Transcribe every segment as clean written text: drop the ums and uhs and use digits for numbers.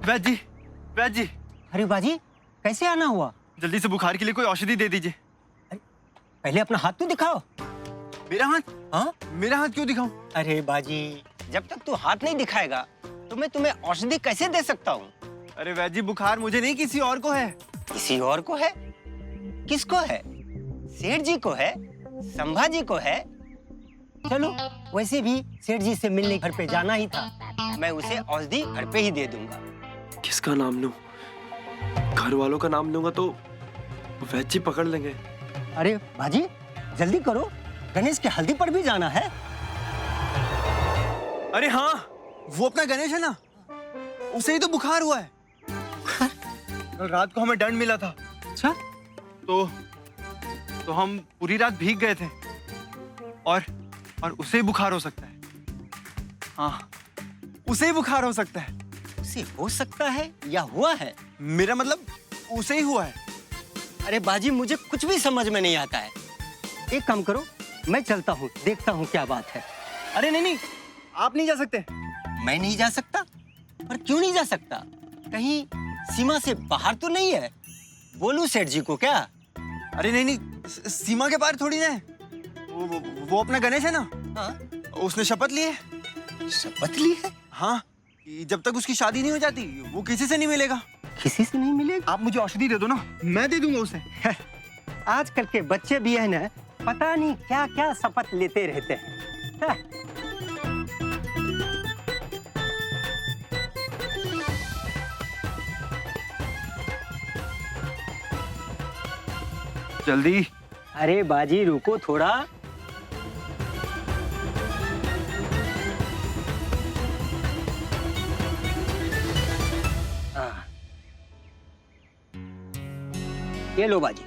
वैद्य जी, वैद्य जी। अरे बाजी, कैसे आना हुआ? जल्दी से बुखार के लिए कोई औषधि दे दीजिए। पहले अपना हाथ तो दिखाओ। मेरा हाथ? हाँ? मेरा हाथ क्यों दिखाऊं? अरे बाजी, जब तक तू हाथ नहीं दिखाएगा तो मैं तुम्हें औषधि कैसे दे सकता हूँ? अरे वैद्य जी, बुखार मुझे नहीं किसी और को है। किसी और को है? किसको है? सेठ जी को है? संभाजी को है? चलो, वैसे भी सेठ जी से मिलने घर पे जाना ही था, मैं उसे औषधि घर पे ही दे दूंगा। किसका नाम लूं? घर वालों का नाम लूंगा तो वैद्य जी पकड़ लेंगे। अरे बाजी, जल्दी करो, गणेश के हल्दी पर भी जाना है। अरे हाँ, वो अपना गणेश है ना, उसे ही तो बुखार हुआ है। कल रात को हमें दंड मिला था। अच्छा? तो हम पूरी रात भीग गए थे और उसे ही बुखार हो सकता है। हाँ, उसे ही बुखार हो सकता है। उसे हो सकता है या हुआ है? मेरा मतलब उसे ही हुआ है। अरे बाजी, मुझे कुछ भी समझ में नहीं आता है। एक काम करो, मैं चलता हूँ, देखता हूँ क्या बात है। अरे नहीं नहीं, आप नहीं जा सकते। मैं नहीं जा सकता? पर क्यों नहीं जा सकता? कहीं सीमा से बाहर तो नहीं है? बोलूं सेठ जी को क्या? अरे नहीं नहीं, सीमा के पार थोड़ी ना है। वो अपना गणेश है ना। हाँ? उसने शपथ ली है। शपथ ली है? हाँ, कि जब तक उसकी शादी नहीं हो जाती वो किसी से नहीं मिलेगा। किसी से नहीं मिलेगा? आप मुझे औषधि दे दो ना, मैं दे दूंगा उसे। आजकल के बच्चे भी है ना, पता नहीं क्या क्या शपथ लेते रहते हैं। जल्दी। अरे बाजी, रुको थोड़ा। ये लो बाजी।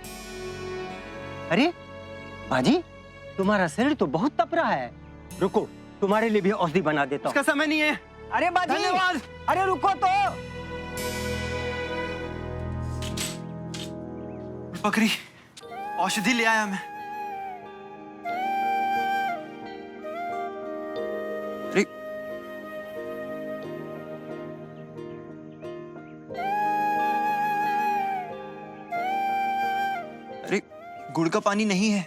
अरे बाजी, तुम्हारा शरीर तो बहुत तप रहा है। रुको, तुम्हारे लिए भी औषधि बना देता हूँ। इसका समय नहीं है। अरे बाजी, धन्यवाद। अरे रुको तो। बकरी, औषधि ले आया मैं। अरे अरे, गुड़ का पानी नहीं है,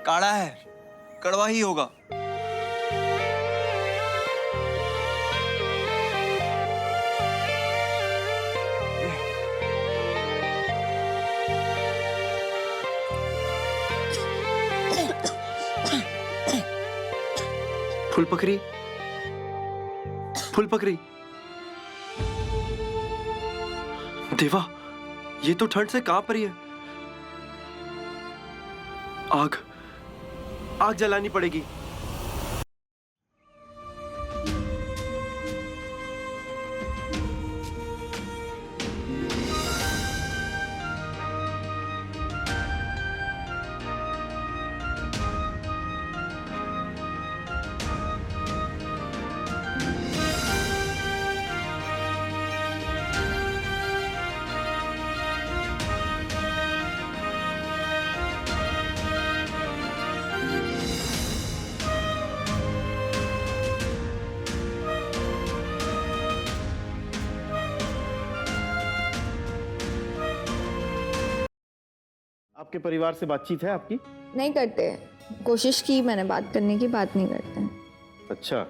काढ़ा है, कड़वा ही होगा। फूलपकड़ी, फूलपकड़ी। देवा, ये तो ठंड से कांप रही है। आग जलानी पड़ेगी। आपके परिवार से बातचीत है आपकी? नहीं करते। कोशिश की मैंने बात करने की, बात नहीं करते हैं। अच्छा,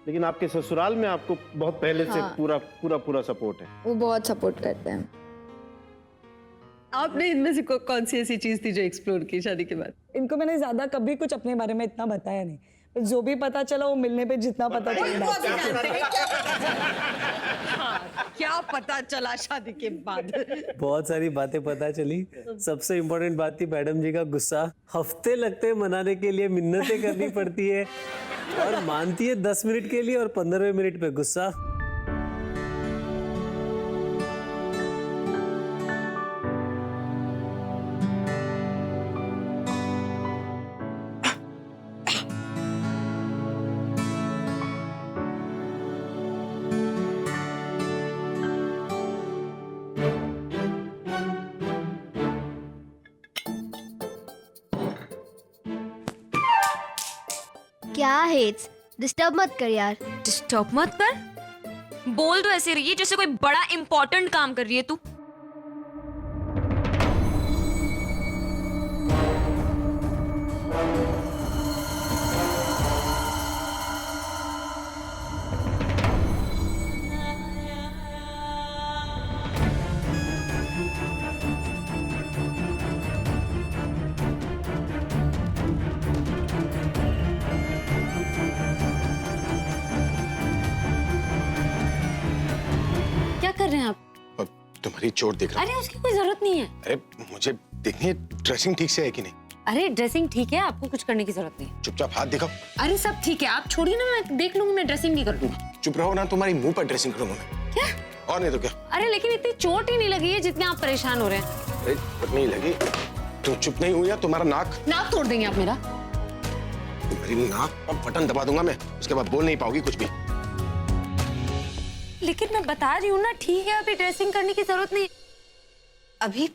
लेकिन आपके ससुराल में आपको बहुत पहले से हाँ। पूरा सपोर्ट है। वो बहुत सपोर्ट करते हैं। आपने इनमें से कौन सी ऐसी चीज थी जो एक्सप्लोर की शादी के बाद? इनको मैंने ज्यादा कभी कुछ अपने बारे में इतना बताया नहीं, पर जो भी पता चला वो मिलने पे जितना पता चला। क्या पता चला शादी के बाद? बहुत सारी बातें पता चली। सबसे इम्पोर्टेंट बात थी मैडम जी का गुस्सा। हफ्ते लगते हैं मनाने के लिए, मिन्नतें करनी पड़ती है और मानती है 10 मिनट के लिए और 15वें मिनट पे गुस्सा। क्या है? डिस्टर्ब मत कर यार। डिस्टर्ब मत कर। बोल तो ऐसे रही है जैसे कोई बड़ा इंपॉर्टेंट काम कर रही है तू। क्या कर रहे हैं आप? तुम्हारी चोट देख रहा हूं। अरे उसकी कोई जरूरत नहीं है। अरे मुझे देखनी है ड्रेसिंग ठीक से है कि नहीं। अरे ड्रेसिंग ठीक है, आपको कुछ करने की जरूरत नहीं है। चुपचाप हाथ दिखाओ। अरे सब ठीक है, आप छोड़िए ना, मैं देख लूंगी, मैं ड्रेसिंग नहीं कर दूंगा। चुप रहो ना, तुम्हारी मुंह पर ड्रेसिंग करूंगा मैं। क्या? और नहीं तो क्या। अरे लेकिन इतनी चोट ही नहीं लगी है जितने आप परेशान हो रहे हैं। अरे चोट नहीं लगी, तुम चुप नहीं हुई या तुम्हारा नाक नाक तोड़ देंगे आप मेरा। तुम्हारी नाक पर बटन दबा दूंगा मैं, उसके बाद बोल नहीं पाओगी कुछ भी। लेकिन मैं बता रही हूँ ना, ठीक है, अभी ड्रेसिंग करने की जरूरत नहीं। अभी